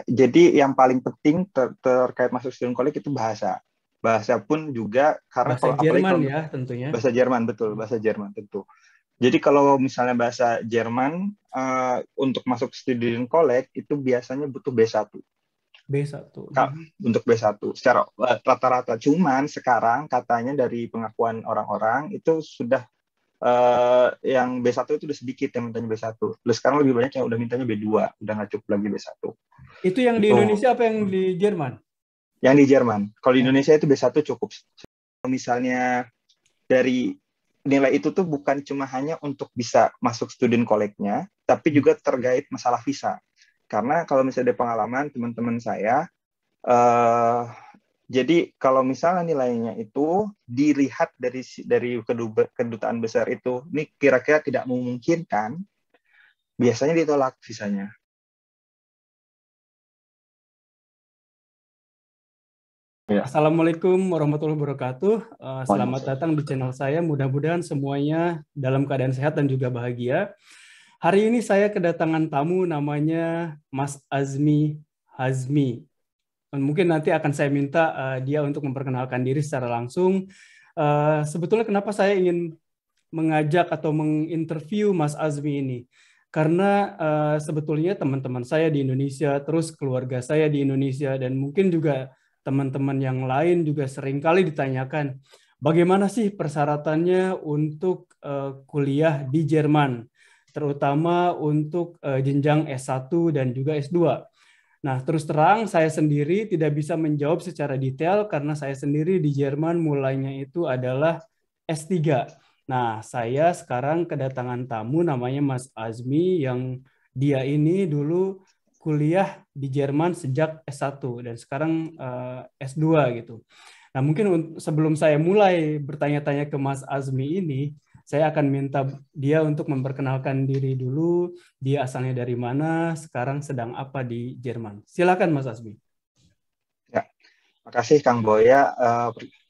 jadi yang paling penting terkait masuk student college itu bahasa. Bahasa pun juga karena Bahasa kalau apalagi Jerman kalau ya tentunya. bahasa Jerman, betul, bahasa Jerman tentu. Jadi kalau misalnya bahasa Jerman untuk masuk student college itu biasanya butuh B1. B1. Untuk B1 secara rata-rata. Cuman sekarang katanya dari pengakuan orang-orang itu sudah yang B1 itu udah sedikit yang mintanya B1. Terus sekarang lebih banyak yang udah mintanya B2, udah nggak cukup lagi B1. Itu yang di Itu Indonesia apa yang di Jerman? yang di Jerman. Kalau di Oh. Indonesia itu B1 cukup. Misalnya dari nilai itu tuh bukan cuma hanya untuk bisa masuk student college-nya, tapi juga terkait masalah visa. Karena kalau misalnya ada pengalaman teman-teman saya, jadi kalau misalnya nilainya itu dilihat dari kedutaan besar itu, ini kira-kira tidak memungkinkan, biasanya ditolak visanya. Ya. Assalamualaikum warahmatullahi wabarakatuh. Selamat datang di channel saya. Mudah-mudahan semuanya dalam keadaan sehat dan juga bahagia. Hari ini saya kedatangan tamu namanya Mas Azmi Hazmi. Mungkin nanti akan saya minta dia untuk memperkenalkan diri secara langsung. Sebetulnya kenapa saya ingin mengajak atau menginterview Mas Azmi ini? Karena sebetulnya teman-teman saya di Indonesia, terus keluarga saya di Indonesia, dan mungkin juga teman-teman yang lain juga seringkali ditanyakan, bagaimana sih persyaratannya untuk kuliah di Jerman, terutama untuk jenjang S1 dan juga S2. Nah, terus terang saya sendiri tidak bisa menjawab secara detail karena saya sendiri di Jerman mulainya itu adalah S3. Nah, saya sekarang kedatangan tamu namanya Mas Azmi yang dia ini dulu kuliah di Jerman sejak S1 dan sekarang S2 gitu. Nah, mungkin sebelum saya mulai bertanya-tanya ke Mas Azmi ini, saya akan minta dia untuk memperkenalkan diri dulu, dia asalnya dari mana, sekarang sedang apa di Jerman. Silakan Mas Azmi. Ya, makasih Kang Boya.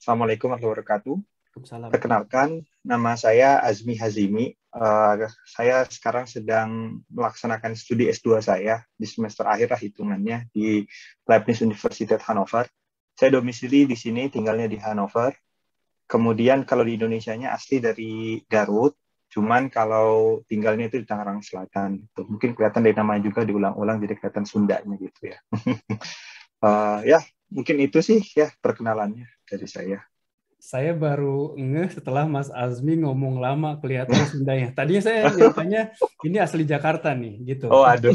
Assalamualaikum warahmatullahi wabarakatuh. Salam. Perkenalkan, nama saya Azmi Hazimi. Saya sekarang sedang melaksanakan studi S2 saya di semester akhir lah hitungannya di Leibniz Universität Hannover. Saya domisili di sini, tinggalnya di Hannover. Kemudian kalau di Indonesianya asli dari Garut, cuman kalau tinggalnya itu di Tangerang Selatan. Gitu. Mungkin kelihatan dari namanya juga diulang-ulang jadi kelihatan Sundanya gitu ya. Ya, mungkin itu sih ya perkenalannya dari saya. Saya baru ngeh setelah Mas Azmi ngomong lama kelihatan Sundanya. Tadinya saya nyangkanya ini asli Jakarta nih, gitu. Oh, aduh.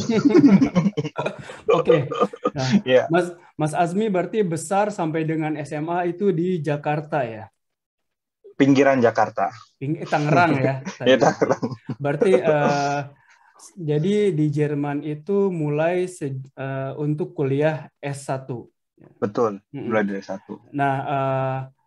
Oke. Nah, Yeah. Mas Azmi berarti besar sampai dengan SMA itu di Jakarta ya? Pinggiran Jakarta. Tangerang ya? Ya, Tangerang. Berarti jadi di Jerman itu mulai untuk kuliah S1. Betul, mulai dari S1. Nah,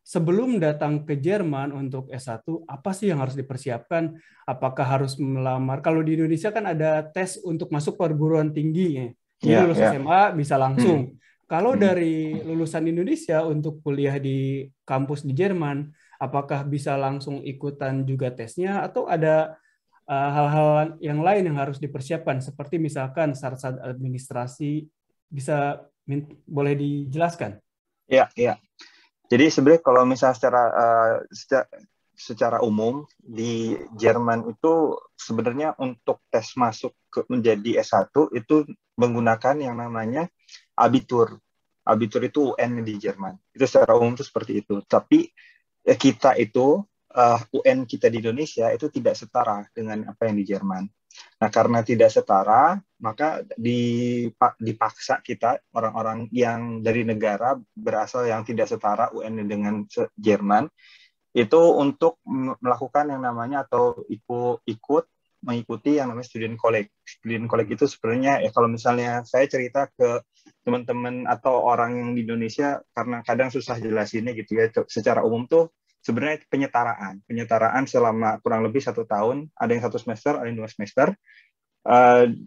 sebelum datang ke Jerman untuk S1, apa sih yang harus dipersiapkan? Apakah harus melamar? Kalau di Indonesia kan ada tes untuk masuk perguruan tinggi ya. Jadi lulus SMA bisa langsung. Kalau dari lulusan Indonesia untuk kuliah di kampus di Jerman, apakah bisa langsung ikutan juga tesnya atau ada hal-hal yang lain yang harus dipersiapkan seperti misalkan syarat-syarat administrasi, bisa boleh dijelaskan? Ya, ya. Jadi sebenarnya kalau misalnya secara umum di Jerman itu sebenarnya untuk tes masuk menjadi S1 itu menggunakan yang namanya Abitur. Abitur itu UN di Jerman. Itu secara umum itu seperti itu. Tapi kita itu UN kita di Indonesia itu tidak setara dengan apa yang di Jerman. Nah, karena tidak setara, maka dipaksa kita, orang-orang yang dari negara berasal yang tidak setara UN dengan Jerman, itu untuk melakukan yang namanya atau mengikuti yang namanya student college. Student college itu sebenarnya, ya kalau misalnya saya cerita ke teman-teman atau orang yang di Indonesia, karena kadang susah jelasinnya gitu ya, secara umum tuh, sebenarnya penyetaraan selama kurang lebih 1 tahun, ada yang 1 semester, ada yang 2 semester,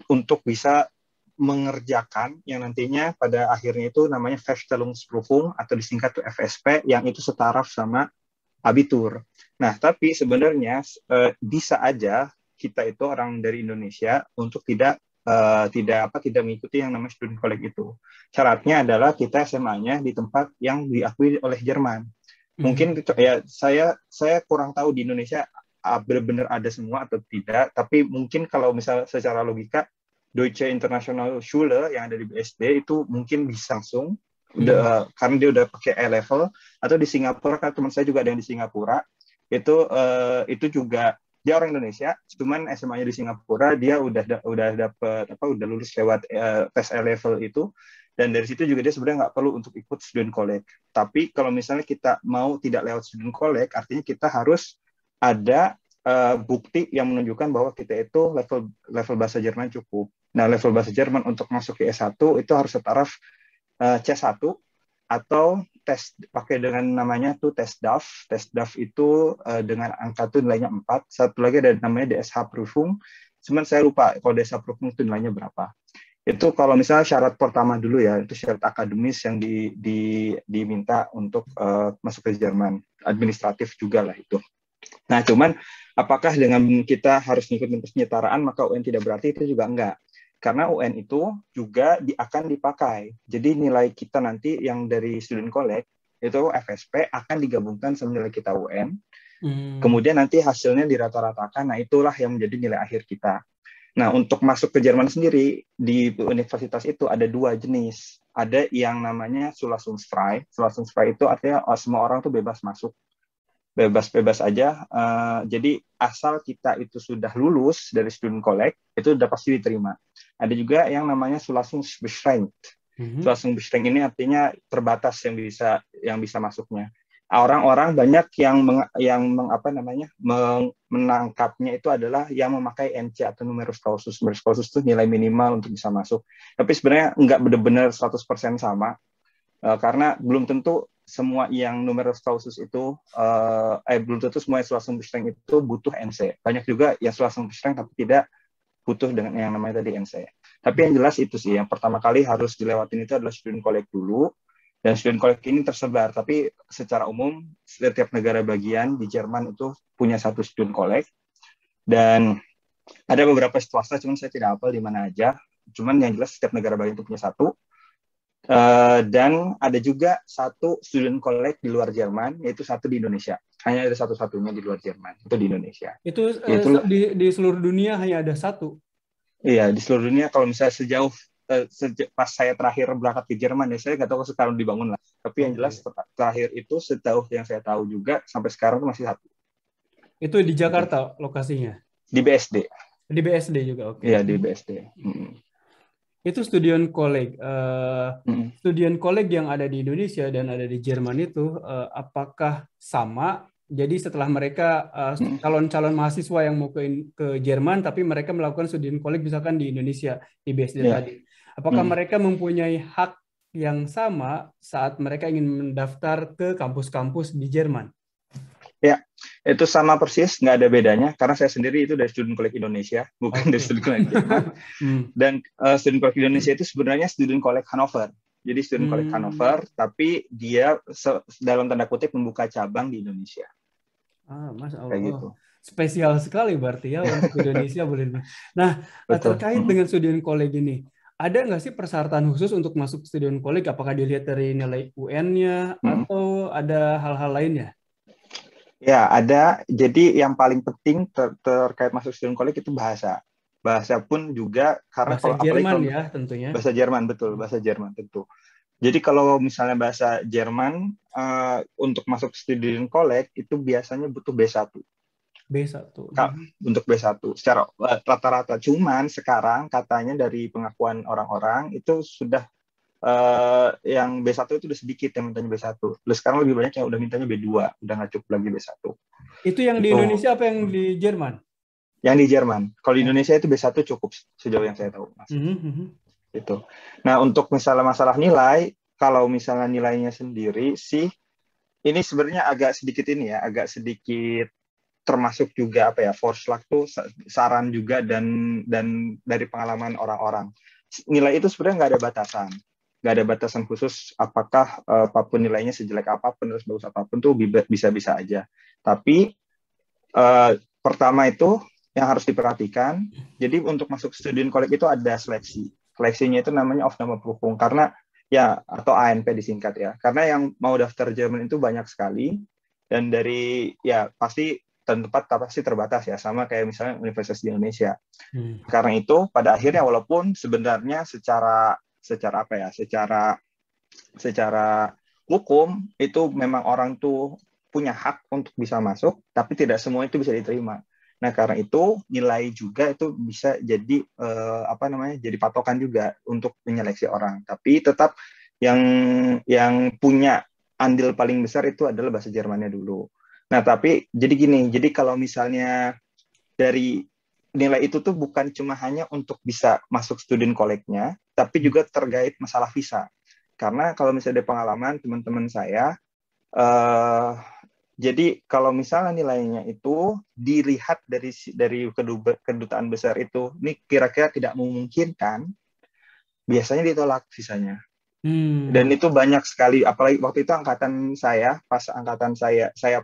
untuk bisa mengerjakan yang nantinya pada akhirnya itu namanya Feststellungsprüfung atau disingkat tuh FSP, yang itu setara sama Abitur. Nah, tapi sebenarnya bisa aja kita itu orang dari Indonesia untuk tidak tidak mengikuti yang namanya student collect itu. Syaratnya adalah kita SMA-nya di tempat yang diakui oleh Jerman. Mungkin ya saya kurang tahu di Indonesia benar-benar ada semua atau tidak, tapi mungkin kalau misal secara logika Deutsche International Schule yang ada di BSD itu mungkin bisa langsung karena dia udah pakai A-level, atau di Singapura, kan teman saya juga ada yang di Singapura, itu juga dia orang Indonesia, cuman SMA-nya di Singapura, dia udah lulus lewat tes A-level itu, dan dari situ juga dia sebenarnya nggak perlu untuk ikut student collect. Tapi kalau misalnya kita mau tidak lewat student collect, artinya kita harus ada bukti yang menunjukkan bahwa kita itu level bahasa Jerman cukup. Nah, level bahasa Jerman untuk masuk ke S1 itu harus setaraf C1 atau tes pakai dengan namanya tuh tes DAF. Tes DAF itu dengan angka tuh nilainya 4. Satu lagi ada namanya DSH Prüfung. Cuman saya lupa kalau DSH Prüfung itu nilainya berapa. Itu kalau misalnya syarat pertama dulu ya, itu syarat akademis yang diminta untuk masuk ke Jerman. Administratif juga lah itu. Nah, cuman apakah dengan kita harus mengikuti penyetaraan maka UN tidak berarti? Itu juga enggak. Karena UN itu juga akan dipakai. Jadi nilai kita nanti yang dari student collect itu FSP akan digabungkan sama nilai kita UN. Kemudian nanti hasilnya dirata-ratakan. Nah, itulah yang menjadi nilai akhir kita. Nah, untuk masuk ke Jerman sendiri, di universitas itu ada 2 jenis. Ada yang namanya Zulassungsfrei. Zulassungsfrei itu artinya semua orang tuh bebas masuk. Bebas-bebas aja. Jadi asal kita itu sudah lulus dari student collect, itu udah pasti diterima. Ada juga yang namanya Zulassungsbeschränkt. Zulassungsbeschränkt ini artinya terbatas yang bisa masuknya. Orang-orang banyak yang menangkapnya itu adalah yang memakai NC atau numerus clausus. Numerus clausus itu nilai minimal untuk bisa masuk. Tapi sebenarnya nggak benar-benar 100% sama, karena belum tentu semua yang numerus clausus itu, belum tentu semua yang Zulassungsbeschränkt itu butuh NC. Banyak juga yang Zulassungsbeschränkt tapi tidak butuh dengan yang namanya tadi NC. Tapi yang jelas itu sih, yang pertama kali harus dilewatin itu adalah student collect dulu. Dan student collect ini tersebar, tapi secara umum setiap negara bagian di Jerman itu punya satu student collect. Dan ada beberapa swasta, cuman saya tidak hafal di mana aja. Cuman yang jelas setiap negara bagian itu punya satu. Dan ada juga satu student collect di luar Jerman, yaitu satu di Indonesia. Hanya ada satu-satunya di luar Jerman, itu di Indonesia. Itu di seluruh dunia hanya ada satu? Iya, di seluruh dunia. Kalau misalnya sejauh pas saya terakhir berangkat ke Jerman, ya saya nggak tahu sekarang dibangun lah. Tapi yang jelas terakhir itu setahu yang saya tahu juga sampai sekarang itu masih satu. Itu di Jakarta lokasinya? Di BSD. Di BSD juga, oke. Iya, di BSD. Itu student collect. Student collect yang ada di Indonesia dan ada di Jerman itu apakah sama? Jadi setelah mereka calon-calon mahasiswa yang mau ke Jerman, tapi mereka melakukan student collect misalkan di Indonesia, di BSD tadi. Apakah mereka mempunyai hak yang sama saat mereka ingin mendaftar ke kampus-kampus di Jerman? Ya, itu sama persis, nggak ada bedanya. Karena saya sendiri itu dari student collect Indonesia, bukan dari student collect Jerman. Dan student collect Indonesia itu sebenarnya student collect Hannover. Jadi student collect Hannover, tapi dia dalam tanda kutip membuka cabang di Indonesia. Mas, kayak gitu. Spesial sekali berarti ya untuk Indonesia. Nah, terkait dengan student collect ini, ada nggak sih persyaratan khusus untuk masuk student collect? Apakah dilihat dari nilai UN-nya atau ada hal-hal lainnya? Ya, ada. Jadi yang paling penting terkait masuk student collect itu bahasa. Bahasa pun juga karena bahasa Jerman ya tentunya. Bahasa Jerman, betul, bahasa Jerman tentu. Jadi kalau misalnya bahasa Jerman untuk masuk student collect itu biasanya butuh B1. Untuk B1 secara rata-rata. Cuman sekarang katanya dari pengakuan orang-orang itu sudah yang B1 itu udah sedikit yang mintanya B1. Terus sekarang lebih banyak yang udah mintanya B2, udah nggak cukup lagi B1. Itu yang di Indonesia apa yang di Jerman? Yang di Jerman. Kalau di Indonesia itu B1 cukup sejauh yang saya tahu, Mas. Itu. Nah, untuk masalah nilai, kalau misalnya nilainya sendiri sih, ini sebenarnya agak sedikit termasuk juga force luck tuh saran juga dan dari pengalaman orang-orang. Nilai itu sebenarnya nggak ada batasan khusus apakah apapun nilainya sejelek apapun atau sebagus apapun tuh bisa-bisa aja. Tapi pertama itu yang harus diperhatikan. Jadi untuk masuk student college itu ada seleksi. Seleksinya itu namanya Aufnahmeprüfung karena ya atau ANP disingkat ya. Karena yang mau daftar Jerman itu banyak sekali dan dari ya pasti tempat pasti terbatas ya sama kayak misalnya universitas di Indonesia. Karena itu pada akhirnya walaupun sebenarnya secara apa ya? Secara hukum itu memang orang tuh punya hak untuk bisa masuk, tapi tidak semua itu bisa diterima. Nah, karena itu nilai juga itu bisa jadi jadi patokan juga untuk menyeleksi orang. Tapi tetap yang punya andil paling besar itu adalah bahasa Jermannya dulu. Nah, tapi jadi gini, jadi kalau misalnya dari nilai itu tuh bukan cuma hanya untuk bisa masuk student college-nya, tapi juga terkait masalah visa. Karena kalau misalnya ada pengalaman teman-teman saya, jadi kalau misalnya nilainya itu dilihat dari kedutaan besar itu, ini kira-kira tidak memungkinkan, biasanya ditolak visanya. Dan itu banyak sekali, apalagi waktu itu saya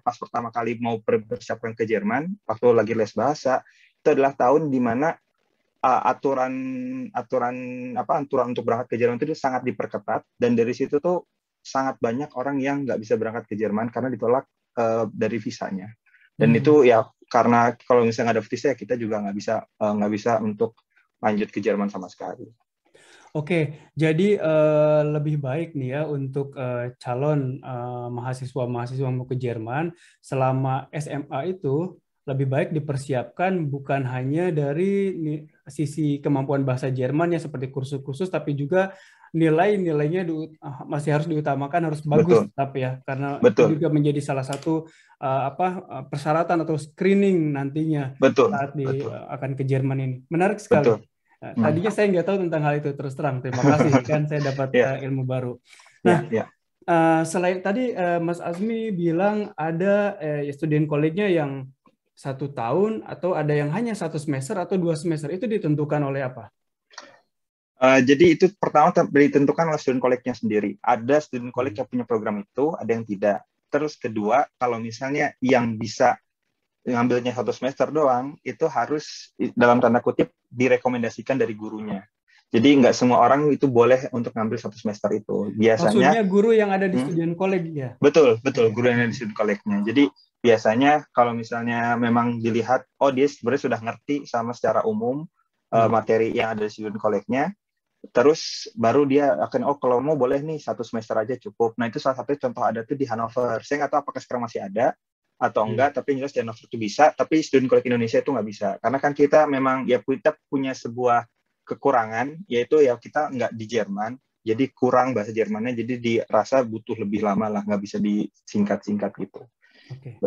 pas pertama kali mau persiapkan ke Jerman, waktu lagi les bahasa, itu adalah tahun di mana aturan untuk berangkat ke Jerman itu sangat diperketat, dan dari situ tuh sangat banyak orang yang nggak bisa berangkat ke Jerman karena ditolak dari visanya. Dan itu ya karena kalau misalnya nggak ada visa ya kita juga nggak bisa untuk lanjut ke Jerman sama sekali. Oke, jadi lebih baik nih ya untuk calon mahasiswa mau ke Jerman selama SMA itu lebih baik dipersiapkan bukan hanya dari sisi kemampuan bahasa Jerman ya seperti kursus-kursus, tapi juga nilainya masih harus diutamakan, harus bagus. Betul. Tapi ya karena Betul. itu juga menjadi salah satu persyaratan atau screening nantinya saat akan ke Jerman ini. Menarik sekali. Betul. Tadinya saya nggak tahu tentang hal itu, terus terang. Terima kasih kan saya dapat ilmu baru. Nah, selain tadi Mas Azmi bilang ada student college-nya yang 1 tahun atau ada yang hanya 1 semester atau 2 semester, itu ditentukan oleh apa? Jadi itu pertama ditentukan oleh student college-nya sendiri. Ada student college yang punya program itu, ada yang tidak. Terus kedua, kalau misalnya yang bisa ngambilnya 1 semester doang, itu harus dalam tanda kutip direkomendasikan dari gurunya. Jadi nggak semua orang itu boleh untuk ngambil 1 semester itu. Biasanya maksudnya guru yang ada di student college ya? Betul, guru yang ada di student college-nya. Jadi biasanya kalau misalnya memang dilihat, oh dia sebenarnya sudah ngerti sama secara umum materi yang ada di student college-nya, terus baru dia akan, kalau mau boleh nih 1 semester aja cukup. Nah itu salah satu contoh ada tuh di Hannover. Saya nggak tahu apakah sekarang masih ada atau enggak, tapi jelas di Hannover itu bisa, tapi student college Indonesia itu nggak bisa. Karena kan kita memang ya kita punya sebuah kekurangan, yaitu ya kita nggak di Jerman, jadi kurang bahasa Jermannya, jadi dirasa butuh lebih lama lah, nggak bisa disingkat-singkat gitu. Okay.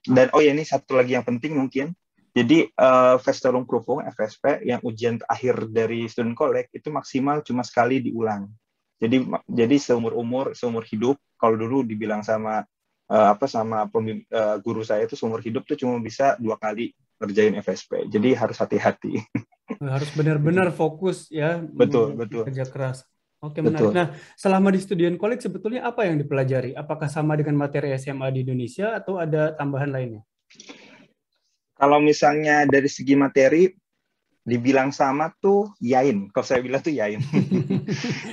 Dan ini satu lagi yang penting mungkin, jadi Verstellungsprüfung FSP yang ujian akhir dari student college itu maksimal cuma sekali diulang. Jadi seumur hidup, kalau dulu dibilang sama guru saya itu seumur hidup tuh cuma bisa 2 kali ngerjain FSP. Jadi harus hati-hati. Harus benar-benar fokus ya. Betul. Kerja keras. Oke, menarik. Nah, selama di student college sebetulnya apa yang dipelajari? Apakah sama dengan materi SMA di Indonesia atau ada tambahan lainnya? Kalau misalnya dari segi materi, dibilang sama tuh yain. Kalau saya bilang tuh yain.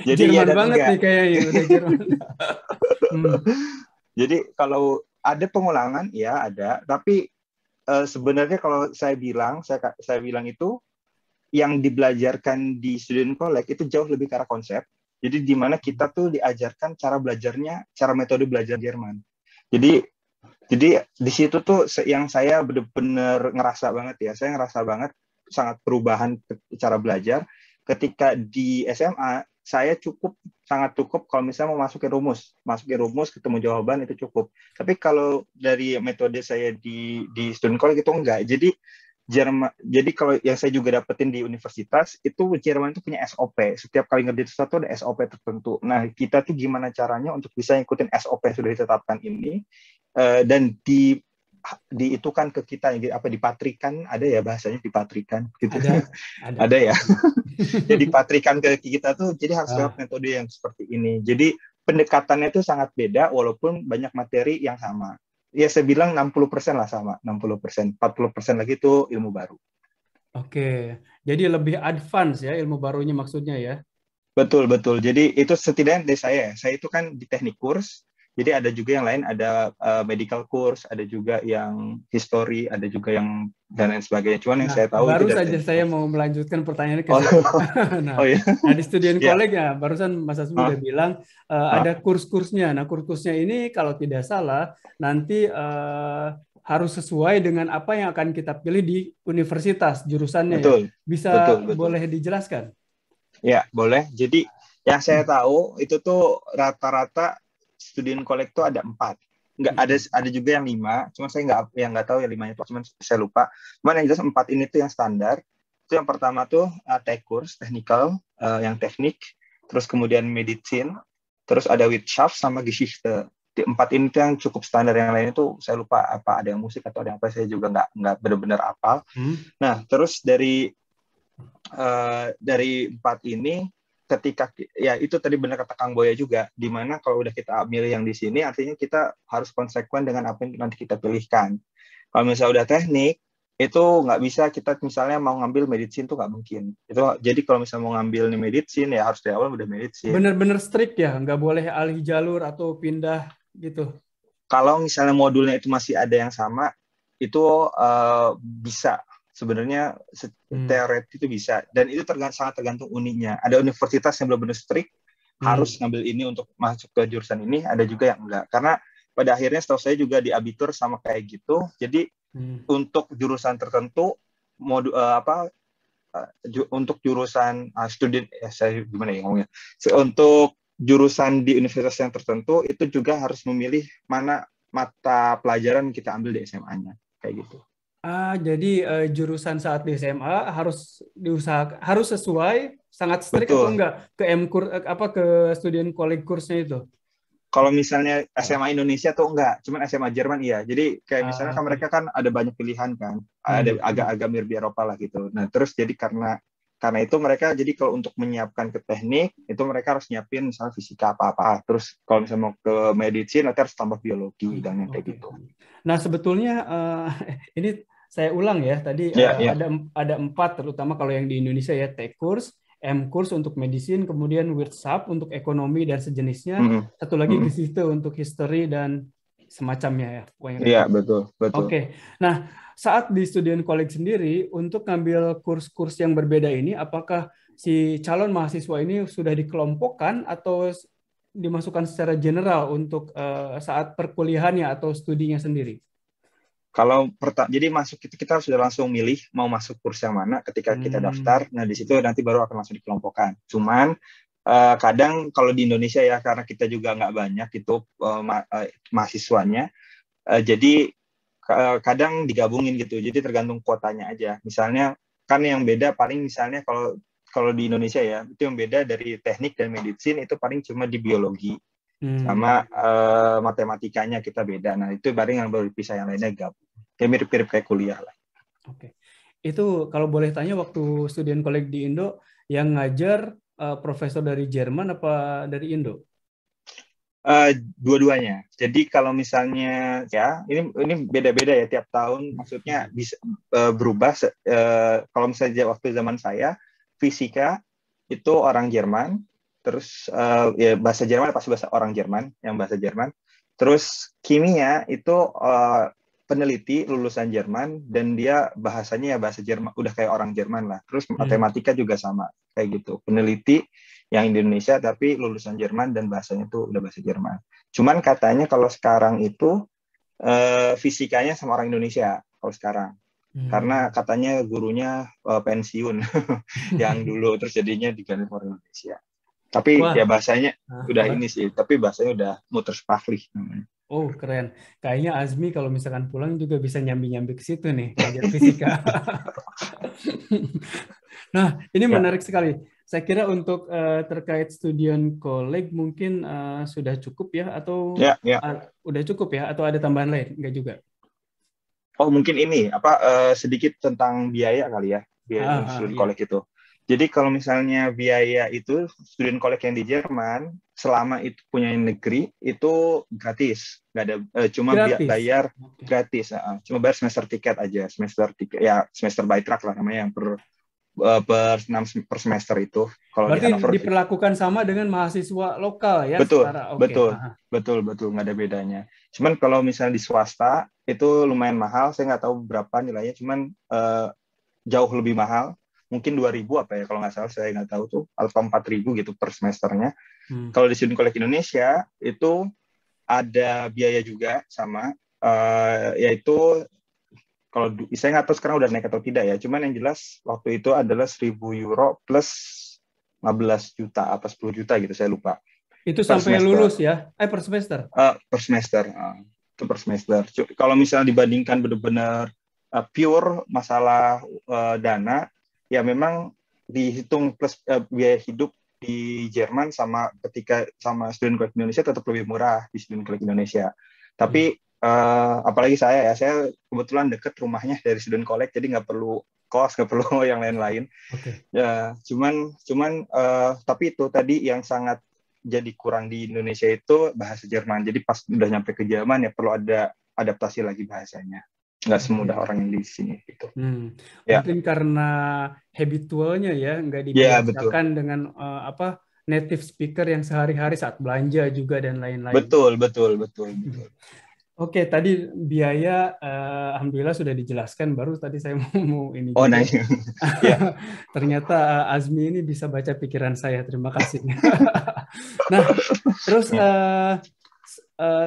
Jadi Jerman ya dan banget enggak. Nih kayaknya udah Jerman. Jadi kalau ada pengulangan, ya ada. Tapi sebenarnya kalau saya bilang itu yang dibelajarkan di student college itu jauh lebih ke arah konsep. Jadi di mana kita tuh diajarkan cara metode belajar Jerman. Jadi di situ tuh yang saya benar-benar ngerasa banget ya. Saya ngerasa banget sangat perubahan cara belajar. Ketika di SMA, saya sangat cukup kalau misalnya mau masukin rumus, ketemu jawaban itu cukup. Tapi kalau dari metode saya di student college itu enggak. Jadi kalau yang saya juga dapetin di universitas itu Jerman itu punya SOP. Setiap kali ngerjain sesuatu ada SOP tertentu. Nah, kita tuh gimana caranya untuk bisa ngikutin SOP yang sudah ditetapkan ini dan diitukan ke kita, dipatrikan, ada ya bahasanya dipatrikan gitu. Ada ya. Jadi patrikan ke kita tuh jadi harus lewat metode yang seperti ini. Jadi pendekatannya itu sangat beda walaupun banyak materi yang sama. ya saya bilang 60% lah sama, 60%. 40% lagi itu ilmu baru. Oke, jadi lebih advance ya ilmu barunya maksudnya ya. Betul, betul. Jadi itu setidaknya dari saya. Saya itu kan di teknik kurs, jadi ada juga yang lain, ada medical course, ada juga yang history, ada juga yang dan lain sebagainya. Cuman yang Nah, saya tahu itu baru dari saja teknik saya kurs. mau melanjutkan pertanyaannya ke Oh, situ. Nah, oh ya, nah di Studian ya. College ya, barusan Mas Asmi udah Hah? bilang ada Hah? kurs-kursnya. Nah, kurs-kursnya ini kalau tidak salah nanti harus sesuai dengan apa yang akan kita pilih di universitas jurusannya ya. Betul, betul, Bisa betul. boleh dijelaskan? Ya, boleh. Jadi yang saya tahu itu tuh rata-rata student collect tuh ada 4. Nggak ada juga yang 5. Cuma saya nggak tahu yang 5 itu. Cuma saya lupa. Cuman yang jelas 4 ini tuh yang standar. Itu yang pertama tuh tech course, technical, yang teknik. Terus kemudian medicine. Terus ada Wirtschaft sama Geschichte. Di 4 ini tuh yang cukup standar. Yang lain itu saya lupa apa, ada yang musik atau ada yang apa, saya juga nggak benar-benar hafal. Nah, terus dari 4 ini, ketika ya itu tadi benar kata Kang Boya juga, di mana kalau udah kita ambil yang di sini artinya kita harus konsekuen dengan apa yang nanti kita pilihkan. Kalau misalnya udah teknik itu nggak bisa, kita misalnya mau ngambil medicine tuh nggak mungkin itu. Jadi kalau misalnya mau ngambil nih medicine ya harus dari awal udah medicine. Bener-bener strict ya, nggak boleh alih jalur atau pindah gitu. Kalau misalnya modulnya itu masih ada yang sama itu bisa sebenarnya, teoretis itu bisa, dan itu sangat tergantung uninya. Ada universitas yang benar-benar strict harus ngambil ini untuk masuk ke jurusan ini, ada juga yang enggak. Karena pada akhirnya setahu saya juga di abitur sama kayak gitu. Jadi untuk jurusan tertentu untuk jurusan student saya gimana ya ngomongnya, untuk jurusan di universitas yang tertentu itu juga harus memilih mana mata pelajaran kita ambil di SMA-nya kayak gitu. Jadi jurusan saat di SMA harus sesuai, sangat strict atau Betul. enggak ke ke student college kursnya itu? Kalau misalnya SMA Indonesia tuh enggak, cuman SMA Jerman iya. Jadi kayak misalnya kan mereka kan ada banyak pilihan kan, ada agak-agak mirip di Eropa lah gitu. Nah terus jadi karena itu mereka jadi kalau untuk menyiapkan ke teknik itu mereka harus nyiapin misalnya fisika apa-apa. Terus kalau misalnya mau ke medicine nanti harus tambah biologi dan yang kayak gitu. Nah sebetulnya ini saya ulang ya tadi ada 4 terutama kalau yang di Indonesia ya, tech course, M-Course untuk medicine, kemudian Wirtschaft untuk ekonomi dan sejenisnya, satu lagi Geschichte untuk history dan semacamnya ya. Iya, betul. Oke. Nah, saat di Student College sendiri, untuk ngambil kurs-kurs yang berbeda ini, apakah si calon mahasiswa ini sudah dikelompokkan atau dimasukkan secara general untuk saat perkuliahannya atau studinya sendiri? Kalau jadi masuk kita sudah langsung milih mau masuk kurs yang mana ketika kita daftar. Nah di situ nanti baru akan langsung dikelompokkan. Cuman kadang kalau di Indonesia ya karena kita juga nggak banyak itu mahasiswanya, jadi kadang digabungin gitu. Jadi tergantung kuotanya aja. Misalnya kan yang beda paling misalnya kalau di Indonesia ya itu yang beda dari teknik dan medicine itu paling cuma di biologi. Sama matematikanya kita beda. Nah itu bareng yang baru dipisah, yang lainnya gabung. Kayak mirip-mirip kayak kuliah lah. Oke. Itu kalau boleh tanya waktu student college di Indo yang ngajar profesor dari Jerman apa dari Indo? Dua-duanya. Jadi kalau misalnya ya ini beda-beda ya tiap tahun. Maksudnya bisa berubah. Kalau misalnya waktu zaman saya fisika itu orang Jerman. Terus ya bahasa Jerman pasti bahasa orang Jerman, yang bahasa Jerman. Terus kimia itu peneliti lulusan Jerman dan dia bahasanya ya bahasa Jerman, udah kayak orang Jerman lah. Terus matematika juga sama kayak gitu, peneliti yang di Indonesia tapi lulusan Jerman dan bahasanya tuh udah bahasa Jerman. Cuman katanya kalau sekarang itu fisikanya sama orang Indonesia kalau sekarang. Karena katanya gurunya pensiun yang dulu, terus jadinya diganti orang Indonesia. Tapi ya bahasanya udah ini sih, tapi bahasanya udah muttersprachlich namanya. Oh keren, kayaknya Azmi kalau misalkan pulang juga bisa nyambi-nyambi ke situ nih ngajar fisika. Nah ini menarik sekali. Saya kira untuk terkait student college mungkin sudah cukup ya, atau udah cukup ya, atau ada tambahan lain? Enggak juga. Oh mungkin ini sedikit tentang biaya kali ya, biaya student college itu. Jadi kalau misalnya biaya itu student college yang di Jerman selama itu punya negeri itu gratis, nggak ada cuma Gratis. bayar Oke. gratis, cuma bayar semester tiket aja, semester tiket ya semester by track lah namanya yang per semester itu. Kalau di Berarti Hanover diperlakukan sama dengan mahasiswa lokal ya betul, setara. Oke. betul, betul, nggak ada bedanya. Cuman kalau misalnya di swasta itu lumayan mahal, saya nggak tahu berapa nilainya, cuman jauh lebih mahal, mungkin 2.000 apa ya kalau nggak salah, saya nggak tahu tuh, atau 4.000 gitu per semesternya. Kalau di Student College Indonesia itu ada biaya juga sama, yaitu kalau saya nggak tahu sekarang udah naik atau tidak ya, cuman yang jelas waktu itu adalah 1.000 euro plus 15 juta apa 10 juta gitu, saya lupa. Itu Per sampai semester. lulus ya? Per semester? Per semester. Itu per semester. Kalau misalnya dibandingkan benar-benar pure masalah dana, ya memang dihitung plus biaya hidup di Jerman sama ketika sama student college Indonesia tetap lebih murah di student college Indonesia. Tapi apalagi saya kebetulan deket rumahnya dari student college, jadi nggak perlu kos, nggak perlu yang lain-lain. Oke. Ya, cuman tapi itu tadi yang sangat jadi kurang di Indonesia itu bahasa Jerman. Jadi pas udah nyampe ke Jerman ya perlu ada adaptasi lagi bahasanya. Nggak semudah orang yang di sini gitu. Ya. Mungkin karena habitualnya ya, nggak Ya, betul. dibiasakan dengan native speaker yang sehari-hari saat belanja juga dan lain-lain. Betul. Oke, tadi biaya alhamdulillah sudah dijelaskan. Baru tadi saya mau ini Oh, juga. nah, ya. Ternyata Azmi ini bisa baca pikiran saya. Terima kasih. Nah, terus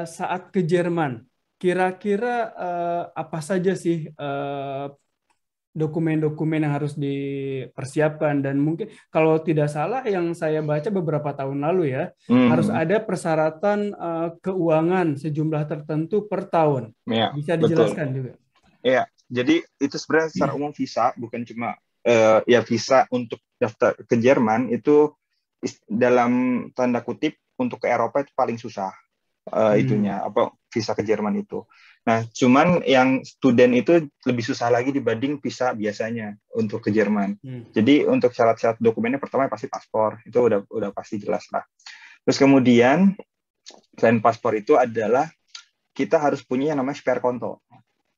saat ke Jerman, kira-kira apa saja sih dokumen-dokumen yang harus dipersiapkan, dan mungkin kalau tidak salah yang saya baca beberapa tahun lalu ya, harus ada persyaratan keuangan sejumlah tertentu per tahun. Ya, Bisa betul. dijelaskan juga? Ya, jadi itu sebenarnya secara umum visa, bukan cuma ya visa untuk daftar ke Jerman itu dalam tanda kutip untuk ke Eropa itu paling susah. Itunya apa visa ke Jerman itu. Nah, cuman yang student itu lebih susah lagi dibanding visa biasanya untuk ke Jerman. Jadi untuk syarat-syarat dokumennya pertama pasti paspor, itu udah pasti jelas lah. Terus kemudian selain paspor itu adalah kita harus punya yang namanya spare konto.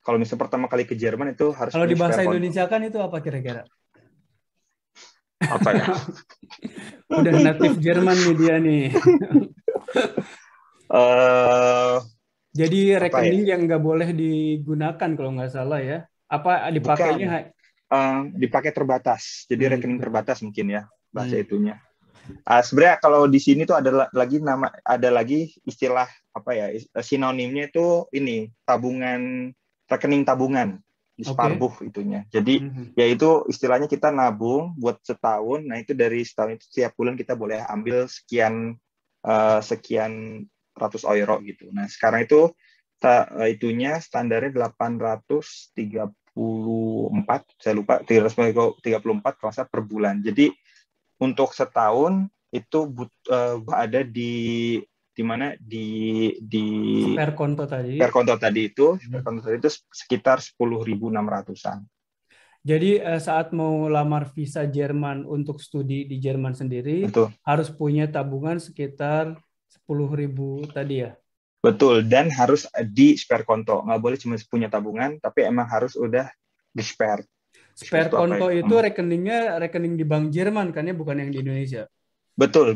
Kalau misalnya pertama kali ke Jerman itu harus kalau punya di bahasa spare konto. Indonesia kan itu apa kira-kira? Apa ya? Udah native Jerman nih dia nih. Jadi rekening yang nggak boleh digunakan kalau nggak salah ya? Apa dipakainya? Dipakai terbatas. Jadi rekening terbatas mungkin ya bahasa itunya. Sebenarnya kalau di sini tuh ada lagi istilah apa ya? Sinonimnya itu ini rekening tabungan di Sparbuch itunya. Jadi yaitu istilahnya kita nabung buat setahun. Nah itu dari setahun itu setiap bulan kita boleh ambil sekian ratus euro gitu. Nah sekarang itu itunya standarnya 834, saya lupa 334 kalau saya per bulan. Jadi untuk setahun itu ada di mana di spare konto tadi. Spare konto tadi itu sekitar 10.600-an. Jadi saat mau lamar visa Jerman untuk studi di Jerman sendiri, betul, harus punya tabungan sekitar 10.000 tadi ya? Betul, dan harus di spare konto. Nggak boleh cuma punya tabungan, tapi emang harus udah di spare. Spare konto itu rekeningnya rekening di Bank Jerman kan ya, bukan yang di Indonesia? Betul.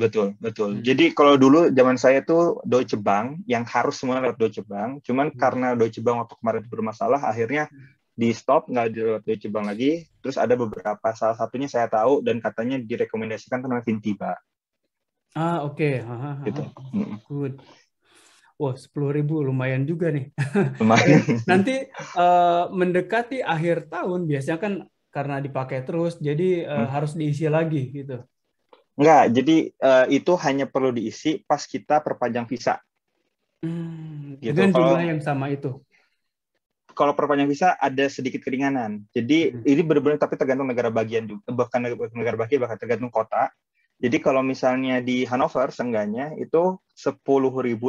Jadi kalau dulu zaman saya tuh Deutsche Bank, yang harus semua lewat Deutsche Bank. Cuman karena Deutsche Bank waktu kemarin bermasalah, akhirnya di stop, nggak lewat Deutsche Bank lagi. Terus ada beberapa, salah satunya saya tahu dan katanya direkomendasikan namanya Fintiba. Oke. Gitu. Good. Wah, 10.000 lumayan juga nih. Lumayan. Nanti mendekati akhir tahun biasanya kan karena dipakai terus, jadi harus diisi lagi gitu. Enggak, jadi itu hanya perlu diisi pas kita perpanjang visa. Gitu. Dengan jumlah yang sama itu. Kalau perpanjang visa ada sedikit keringanan. Jadi ini benar-benar tapi tergantung negara bagian juga, bahkan negara bagian bahkan tergantung kota. Jadi kalau misalnya di Hanover seenggaknya itu 10.600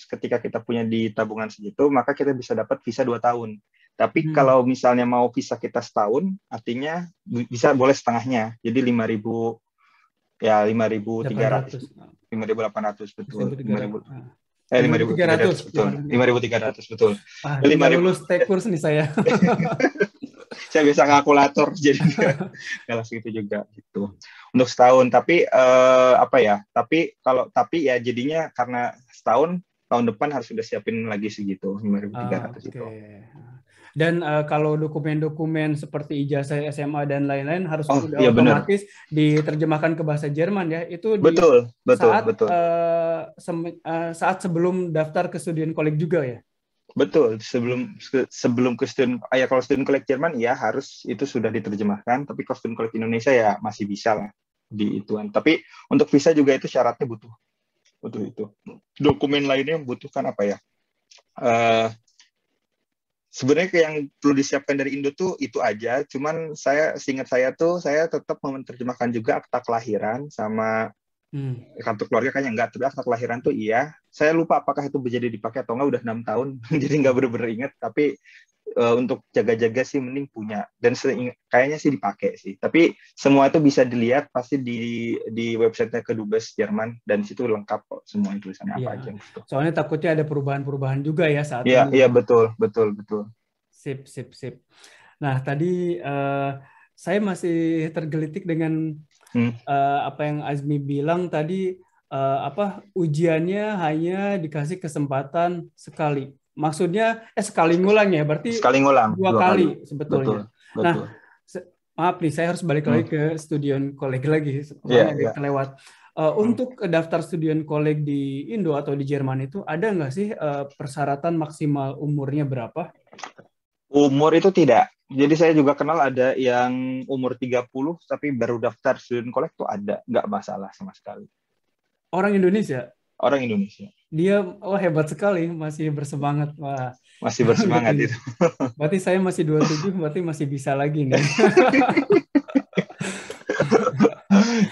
ketika kita punya di tabungan segitu, maka kita bisa dapat visa 2 tahun. Tapi kalau misalnya mau visa kita setahun, artinya bisa boleh setengahnya. Jadi 5.000 ya 5.300 5.800 betul 5.000 5.300 betul 5.300 betul tinggal lulus tekurs nih saya. Saya bisa kalkulator jadi nggak segitu juga gitu untuk setahun. Tapi tapi ya jadinya karena setahun, tahun depan harus sudah siapin lagi segitu 5.300 itu. Dan kalau dokumen-dokumen seperti ijazah SMA dan lain-lain harus udah iya, otomatis diterjemahkan ke bahasa Jerman ya. Itu betul. Saat sebelum daftar ke student college juga ya. Betul, sebelum ke kalau student college Jerman ya harus itu sudah diterjemahkan, tapi kalau student college Indonesia ya masih bisa lah di ituan. Tapi untuk visa juga itu syaratnya butuh itu. Dokumen lainnya yang butuhkan apa ya? Sebenarnya yang perlu disiapkan dari Indo tuh itu aja. Cuman seingat saya tetap menerjemahkan juga akta kelahiran sama kartu keluarga kayaknya enggak, tapi akta kelahiran tuh iya. Saya lupa apakah itu jadi dipakai atau enggak, udah 6 tahun, jadi nggak bener-bener inget. Tapi untuk jaga-jaga sih mending punya, dan kayaknya sih dipakai sih. Tapi semua itu bisa dilihat pasti di websitenya Kedubes Jerman, dan situ lengkap kok semua tulisannya apa aja. Gitu. Soalnya takutnya ada perubahan-perubahan juga ya saat ini. Iya betul. Sip. Nah tadi saya masih tergelitik dengan apa yang Azmi bilang tadi, ujiannya hanya dikasih kesempatan sekali. Maksudnya sekali ngulang ya, berarti sekali ngulang, 2 kali sebetulnya. Betul. Nah, maaf nih, saya harus balik lagi ke student college lagi, soalnya kelewat. Untuk daftar student college di Indo atau di Jerman itu ada nggak sih persyaratan maksimal umurnya berapa? Umur itu tidak. Jadi saya juga kenal ada yang umur 30 tapi baru daftar student college tuh ada, nggak masalah sama sekali. Orang Indonesia? Orang Indonesia. Dia hebat sekali, masih bersemangat. Wah. Masih bersemangat itu. Berarti saya masih 27, berarti masih bisa lagi nih.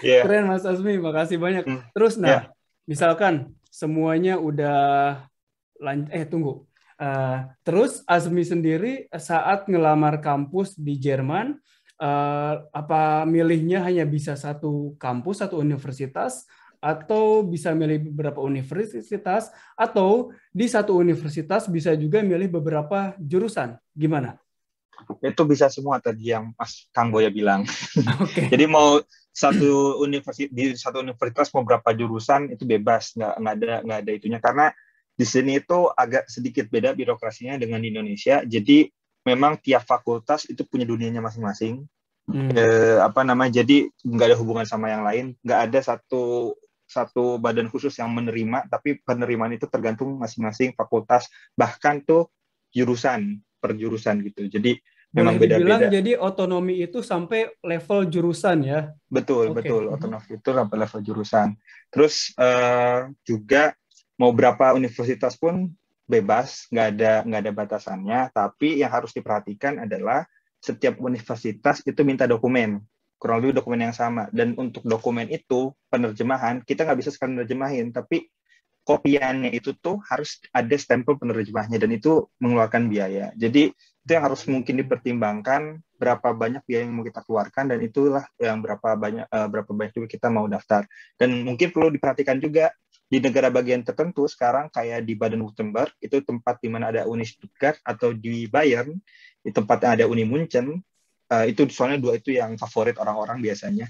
Keren Mas Azmi, makasih banyak. Terus misalkan semuanya udah tunggu. Terus Azmi sendiri saat ngelamar kampus di Jerman, apa milihnya hanya bisa satu kampus, satu universitas, atau bisa milih beberapa universitas, atau di satu universitas bisa juga milih beberapa jurusan? Gimana? Itu bisa semua tadi yang Mas Kang Boya bilang. Jadi mau di satu universitas mau berapa jurusan itu bebas, nggak ada itunya, karena di sini itu agak sedikit beda birokrasinya dengan di Indonesia. Jadi memang tiap fakultas itu punya dunianya masing-masing. Jadi nggak ada hubungan sama yang lain. Nggak ada satu badan khusus yang menerima, tapi penerimaan itu tergantung masing-masing fakultas. Bahkan tuh jurusan per jurusan gitu. Jadi memang beda-beda. Jadi otonomi itu sampai level jurusan ya? Betul. Otonomi itu sampai level jurusan. Terus juga mau berapa universitas pun bebas, nggak ada batasannya. Tapi yang harus diperhatikan adalah setiap universitas itu minta dokumen, kurang lebih dokumen yang sama. Dan untuk dokumen itu penerjemahan kita nggak bisa sekali nerjemahin, tapi kopiannya itu tuh harus ada stempel penerjemahnya, dan itu mengeluarkan biaya. Jadi itu yang harus mungkin dipertimbangkan, berapa banyak biaya yang mau kita keluarkan, dan itulah yang berapa banyak juga kita mau daftar. Dan mungkin perlu diperhatikan juga di negara bagian tertentu sekarang kayak di Baden-Württemberg, itu tempat di mana ada Uni Stuttgart, atau di Bayern, di tempat yang ada Uni Munchen, itu soalnya dua itu yang favorit orang-orang biasanya.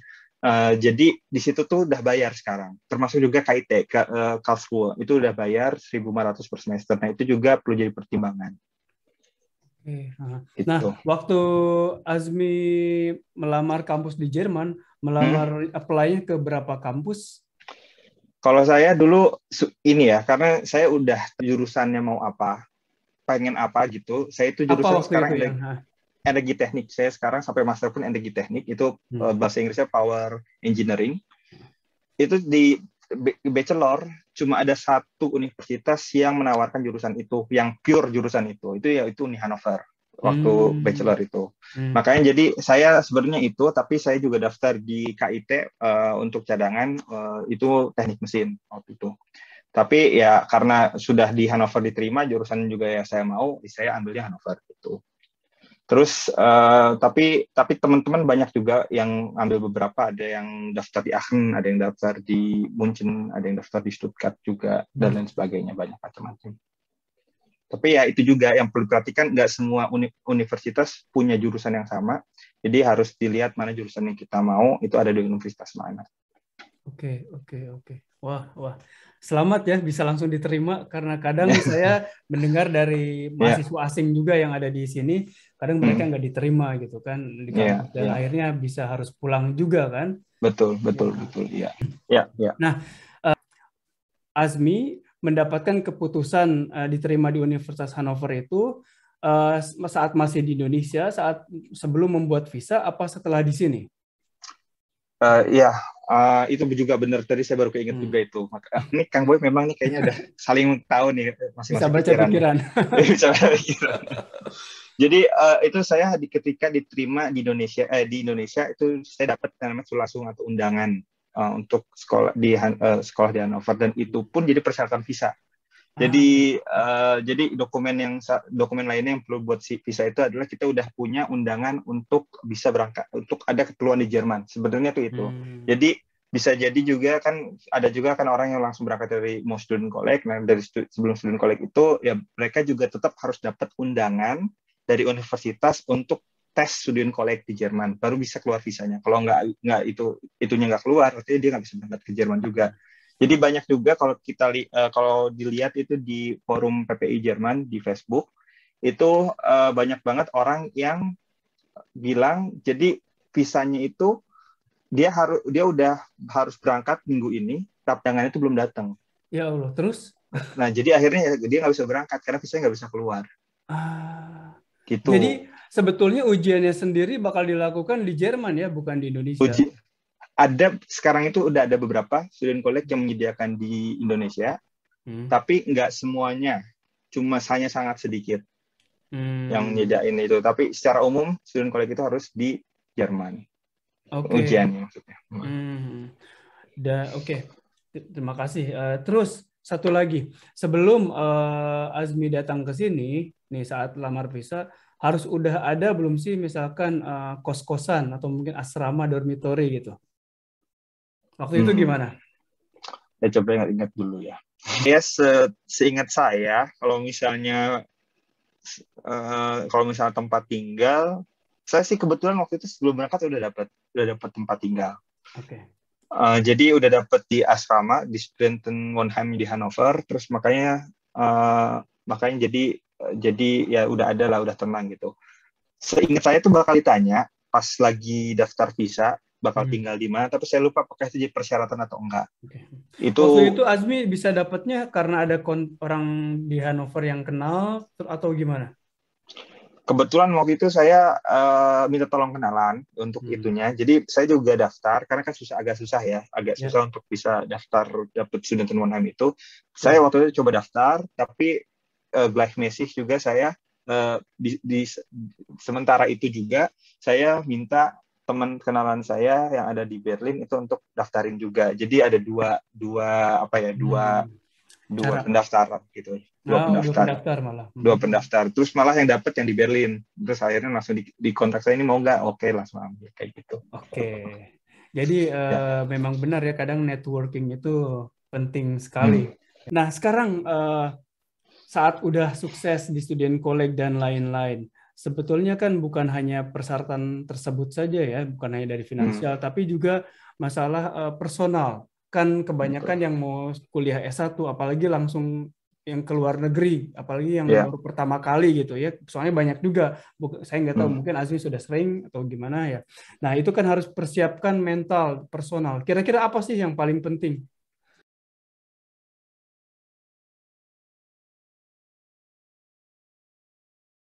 Jadi di situ tuh udah bayar sekarang, termasuk juga KIT, Karlsruhe, itu udah bayar 1.500 per semester. Nah itu juga perlu jadi pertimbangan. Nah, waktu Azmi melamar kampus di Jerman, apply-nya ke berapa kampus? Kalau saya dulu ini ya, karena saya udah jurusannya mau apa, pengen apa gitu. Saya itu jurusan sekarang energi teknik. Saya sekarang sampai master pun energi teknik. Itu bahasa Inggrisnya power engineering. Itu di bachelor cuma ada satu universitas yang menawarkan jurusan itu, yang pure jurusan itu yaitu Uni Hannover waktu bachelor itu. Makanya jadi saya sebenarnya itu, tapi saya juga daftar di KIT untuk cadangan, itu teknik mesin waktu itu. Tapi ya karena sudah di Hannover diterima jurusan juga ya saya mau, saya ambilnya Hannover gitu. Terus tapi teman-teman banyak juga yang ambil beberapa, ada yang daftar di Aachen, ada yang daftar di München, ada yang daftar di Stuttgart juga, dan lain sebagainya, banyak macam-macam. Tapi ya itu juga yang perlu diperhatikan, nggak semua universitas punya jurusan yang sama, jadi harus dilihat mana jurusan yang kita mau, itu ada di universitas mana. Oke. Wah. Selamat ya bisa langsung diterima, karena kadang saya mendengar dari mahasiswa asing juga yang ada di sini, kadang mereka nggak diterima gitu kan di kampus, dan akhirnya bisa harus pulang juga kan. Betul, iya. Nah, Azmi mendapatkan keputusan diterima di Universitas Hannover itu saat masih di Indonesia, saat sebelum membuat visa, apa setelah di sini? Itu juga benar, tadi saya baru keinget juga itu. Ini Kang Boy memang nih kayaknya udah saling tahu nih masing-masing pikiran. Bisa baca pikiran. Jadi itu saya ketika diterima di Indonesia itu saya dapat namanya sulasung atau undangan untuk sekolah di Hannover, dan itu pun jadi persyaratan visa. Jadi dokumen lainnya yang perlu buat visa itu adalah kita udah punya undangan untuk bisa berangkat, untuk ada keperluan di Jerman. Sebenarnya tuh itu. Jadi bisa jadi juga kan ada juga kan orang yang langsung berangkat dari mau student college. Nah, dari sebelum student college itu ya mereka juga tetap harus dapat undangan dari universitas untuk tes student college di Jerman, baru bisa keluar visanya. Kalau nggak itunya nggak keluar, artinya dia nggak bisa berangkat ke Jerman juga. Jadi banyak juga kalau dilihat itu di forum PPI Jerman di Facebook, itu banyak banget orang yang bilang jadi visanya itu dia udah harus berangkat minggu ini, tapi tangannya itu belum datang. Ya Allah, terus? Nah, jadi akhirnya dia nggak bisa berangkat karena visanya nggak bisa keluar. Gitu. Jadi sebetulnya ujiannya sendiri bakal dilakukan di Jerman ya, bukan di Indonesia. Sekarang itu udah ada beberapa student college yang menyediakan di Indonesia, tapi nggak semuanya, hanya sangat sedikit yang menyediain itu. Tapi secara umum student college itu harus di Jerman. Ujiannya maksudnya. Terima kasih. Terus satu lagi, sebelum Azmi datang ke sini, nih saat lamar visa, harus udah ada belum sih misalkan kos-kosan atau mungkin asrama dormitory gitu? Waktu itu gimana? Ya coba ingat dulu ya. Ya seingat saya, kalau misalnya tempat tinggal, saya sih kebetulan waktu itu sebelum berangkat udah dapat tempat tinggal. Jadi udah dapat di asrama di Studentenwohnheim di Hannover, terus makanya jadi ya udah ada lah, udah tenang gitu. Seingat saya tuh bakal ditanya pas lagi daftar visa bakal tinggal di mana, tapi saya lupa apakah itu jadi persyaratan atau enggak. Waktu itu Azmi bisa dapatnya karena ada orang di Hannover yang kenal atau gimana? Kebetulan waktu itu saya minta tolong kenalan untuk itunya. Jadi saya juga daftar karena kan agak susah untuk bisa dapat Studentenwohnheim itu. Saya waktu itu coba daftar, tapi gleichmäßig juga saya di sementara itu juga saya minta teman kenalan saya yang ada di Berlin itu untuk daftarin juga. Jadi ada dua pendaftaran gitu. Dua pendaftar. Terus malah yang dapat yang di Berlin. Terus akhirnya langsung di kontak saya, ini mau nggak? Oke, langsung ambil kayak gitu. Jadi memang benar ya, kadang networking itu penting sekali. Nah, sekarang saat udah sukses di student college dan lain-lain, sebetulnya kan bukan hanya persyaratan tersebut saja ya, bukan hanya dari finansial, tapi juga masalah personal. Kan kebanyakan yang mau kuliah S1, apalagi langsung yang ke luar negeri, apalagi yang baru pertama kali gitu ya. Soalnya banyak juga, saya nggak tahu, mungkin Azmi sudah sering atau gimana ya. Nah, itu kan harus persiapkan mental, personal. Kira-kira apa sih yang paling penting